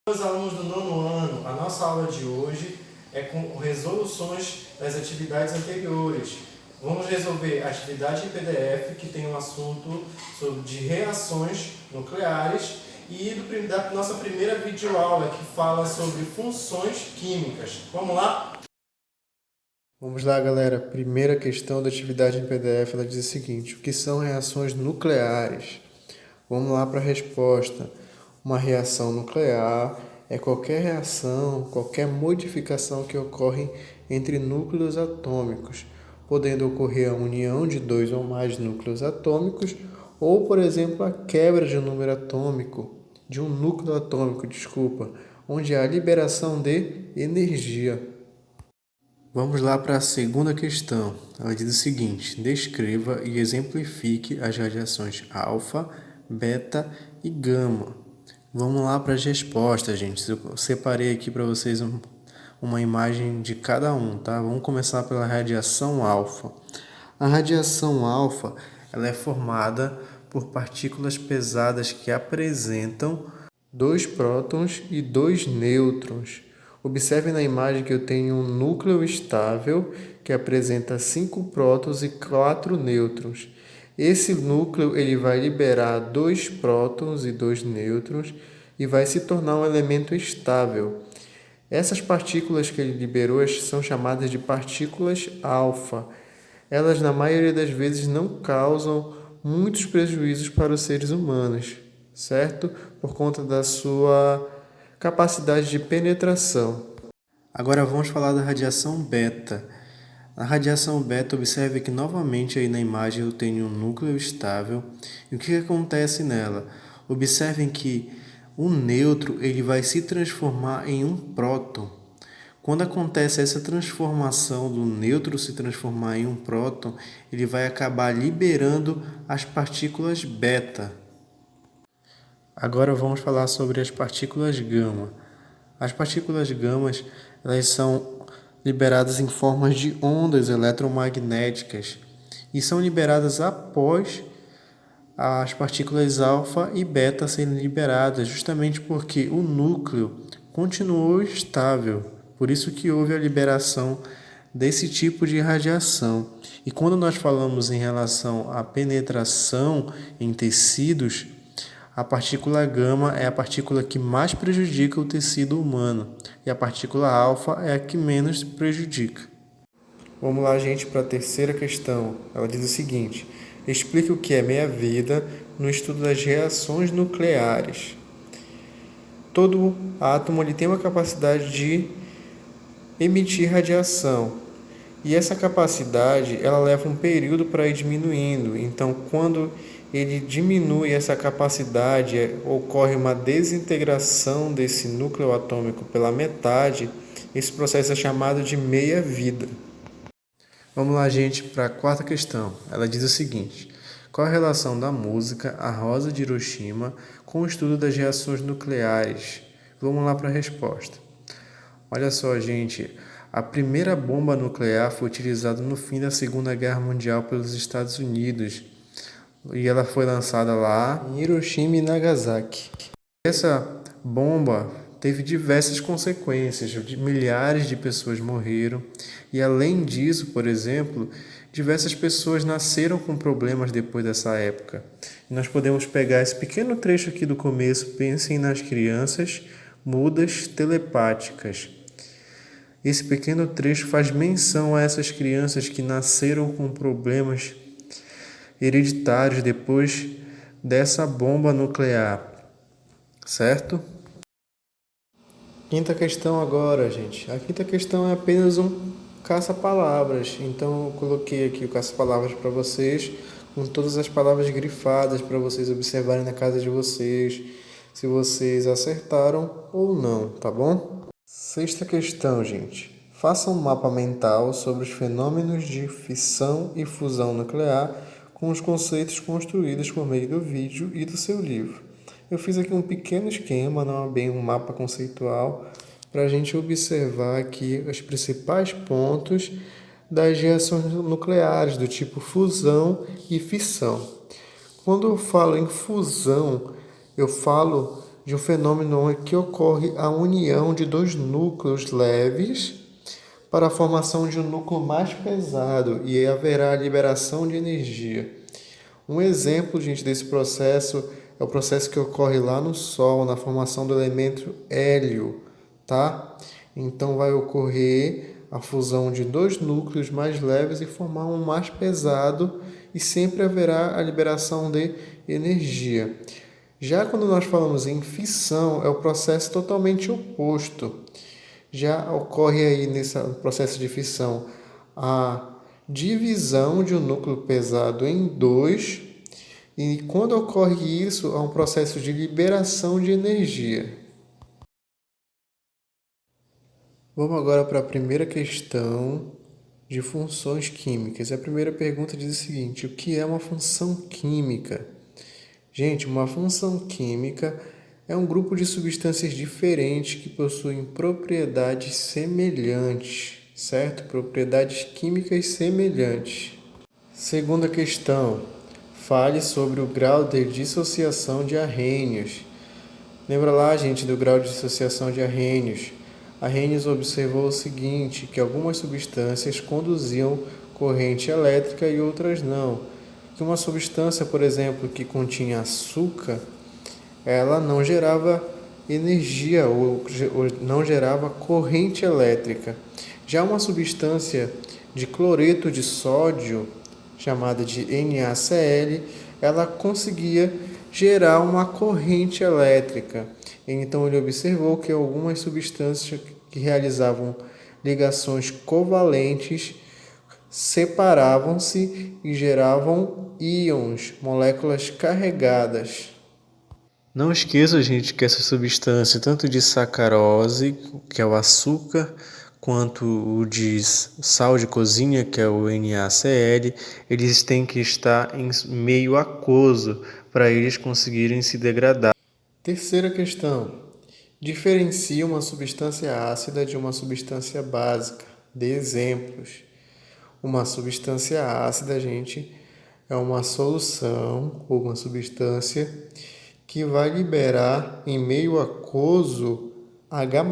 Meus alunos do nono ano, a nossa aula de hoje é com resoluções das atividades anteriores. Vamos resolver a atividade em PDF, que tem um assunto de reações nucleares, e da nossa primeira videoaula, que fala sobre funções químicas. Vamos lá? Vamos lá, galera. Primeira questão da atividade em PDF, ela diz o seguinte: o que são reações nucleares? Vamos lá para a resposta. Uma reação nuclear é qualquer reação, qualquer modificação que ocorre entre núcleos atômicos, podendo ocorrer a união de dois ou mais núcleos atômicos ou, por exemplo, a quebra de um núcleo atômico, onde há liberação de energia. Vamos lá para a segunda questão. Ela diz o seguinte: descreva e exemplifique as radiações alfa, beta e gama. Vamos lá para as respostas, gente. Eu separei aqui para vocês uma imagem de cada um, tá? Vamos começar pela radiação alfa. A radiação alfa, ela é formada por partículas pesadas que apresentam 2 prótons e 2 nêutrons. Observe na imagem que eu tenho um núcleo estável que apresenta 5 prótons e 4 nêutrons. Esse núcleo ele vai liberar 2 prótons e 2 nêutrons e vai se tornar um elemento estável. Essas partículas que ele liberou são chamadas de partículas alfa. Elas, na maioria das vezes, não causam muitos prejuízos para os seres humanos, certo? Por conta da sua capacidade de penetração. Agora vamos falar da radiação beta. A radiação beta, observe que novamente aí na imagem eu tenho um núcleo estável. E o que acontece nela? Observem que o nêutron ele vai se transformar em um próton. Quando acontece essa transformação do nêutron se transformar em um próton, ele vai acabar liberando as partículas beta. Agora vamos falar sobre as partículas gama. As partículas gamas, elas são liberadas em formas de ondas eletromagnéticas e são liberadas após as partículas alfa e beta serem liberadas, justamente porque o núcleo continuou estável. Por isso que houve a liberação desse tipo de radiação. E quando nós falamos em relação à penetração em tecidos, a partícula gama é a partícula que mais prejudica o tecido humano e a partícula alfa é a que menos prejudica. Vamos lá, gente, para a terceira questão. Ela diz o seguinte: explique o que é meia-vida no estudo das reações nucleares. Todo átomo ele tem uma capacidade de emitir radiação. E essa capacidade, ela leva um período para ir diminuindo. Então, quando ele diminui essa capacidade, ocorre uma desintegração desse núcleo atômico pela metade. Esse processo é chamado de meia-vida. Vamos lá, gente, para a quarta questão. Ela diz o seguinte: qual a relação da música A Rosa de Hiroshima com o estudo das reações nucleares? Vamos lá para a resposta. Olha só, gente, a primeira bomba nuclear foi utilizada no fim da Segunda Guerra Mundial pelos Estados Unidos e ela foi lançada lá em Hiroshima e Nagasaki. Essa bomba teve diversas consequências, milhares de pessoas morreram e, além disso, por exemplo, diversas pessoas nasceram com problemas depois dessa época. E nós podemos pegar esse pequeno trecho aqui do começo: pensem nas crianças mudas telepáticas. Esse pequeno trecho faz menção a essas crianças que nasceram com problemas hereditários depois dessa bomba nuclear, certo? Quinta questão agora, gente. A quinta questão é apenas um caça-palavras. Então, eu coloquei aqui o caça-palavras para vocês, com todas as palavras grifadas para vocês observarem na casa de vocês, se vocês acertaram ou não, tá bom? Sexta questão, gente. Faça um mapa mental sobre os fenômenos de fissão e fusão nuclear com os conceitos construídos por meio do vídeo e do seu livro. Eu fiz aqui um pequeno esquema, não é bem um mapa conceitual, para a gente observar aqui os principais pontos das reações nucleares do tipo fusão e fissão. Quando eu falo em fusão, eu falo de um fenômeno em que ocorre a união de dois núcleos leves para a formação de um núcleo mais pesado e haverá a liberação de energia. Um exemplo, gente, desse processo é o processo que ocorre lá no Sol, na formação do elemento hélio, tá? Então vai ocorrer a fusão de dois núcleos mais leves e formar um mais pesado e sempre haverá a liberação de energia. Já quando nós falamos em fissão, é o processo totalmente oposto. Já ocorre aí nesse processo de fissão a divisão de um núcleo pesado em dois, e quando ocorre isso, há um processo de liberação de energia. Vamos agora para a primeira questão de funções químicas. A primeira pergunta diz o seguinte: o que é uma função química? Gente, uma função química é um grupo de substâncias diferentes que possuem propriedades semelhantes, certo? Propriedades químicas semelhantes. Segunda questão. Fale sobre o grau de dissociação de arrênios. Lembra lá, gente, do grau de dissociação de arrênios. Arrhenius observou o seguinte, que algumas substâncias conduziam corrente elétrica e outras não. Que uma substância, por exemplo, que continha açúcar, ela não gerava energia ou não gerava corrente elétrica. Já uma substância de cloreto de sódio, chamada de NaCl, ela conseguia gerar uma corrente elétrica. Então ele observou que algumas substâncias que realizavam ligações covalentes separavam-se e geravam íons, moléculas carregadas. Não esqueça, gente, que essa substância, tanto de sacarose, que é o açúcar, quanto o de sal de cozinha, que é o NaCl, eles têm que estar em meio aquoso para eles conseguirem se degradar. Terceira questão. Diferencia uma substância ácida de uma substância básica. Dê exemplos. Uma substância ácida, gente, é uma solução ou uma substância que vai liberar em meio aquoso H+.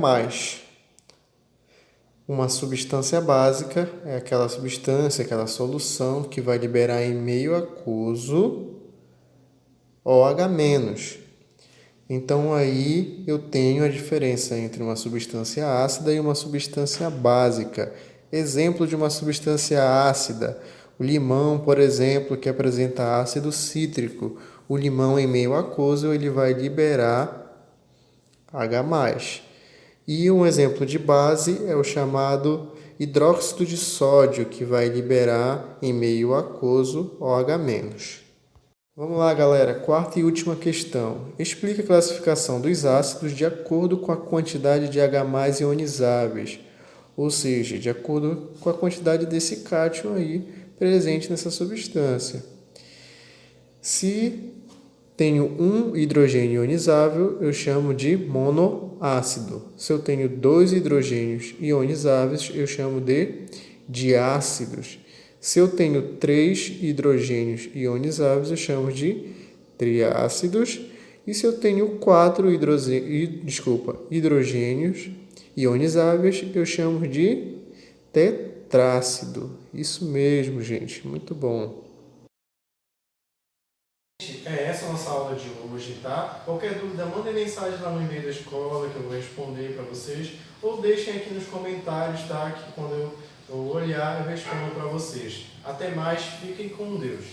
Uma substância básica é aquela substância, aquela solução que vai liberar em meio aquoso OH-. Então aí eu tenho a diferença entre uma substância ácida e uma substância básica. Exemplo de uma substância ácida: o limão, por exemplo, que apresenta ácido cítrico. O limão em meio aquoso ele vai liberar H+. E um exemplo de base é o chamado hidróxido de sódio, que vai liberar em meio aquoso OH-. Vamos lá, galera. Quarta e última questão. Explique a classificação dos ácidos de acordo com a quantidade de H+ ionizáveis, ou seja, de acordo com a quantidade desse cátion aí presente nessa substância. Se tenho um hidrogênio ionizável, eu chamo de monoácido. Se eu tenho dois hidrogênios ionizáveis, eu chamo de diácidos. Se eu tenho 3 hidrogênios ionizáveis, eu chamo de triácidos. E se eu tenho 4 hidrogênios ionizáveis, eu chamo de tetrácido. Isso mesmo, gente. Muito bom. É essa a nossa aula de hoje, tá? Qualquer dúvida, mandem mensagem lá no e-mail da escola que eu vou responder para vocês. Ou deixem aqui nos comentários, tá? Que quando eu olhar, eu respondo para vocês. Até mais, fiquem com Deus.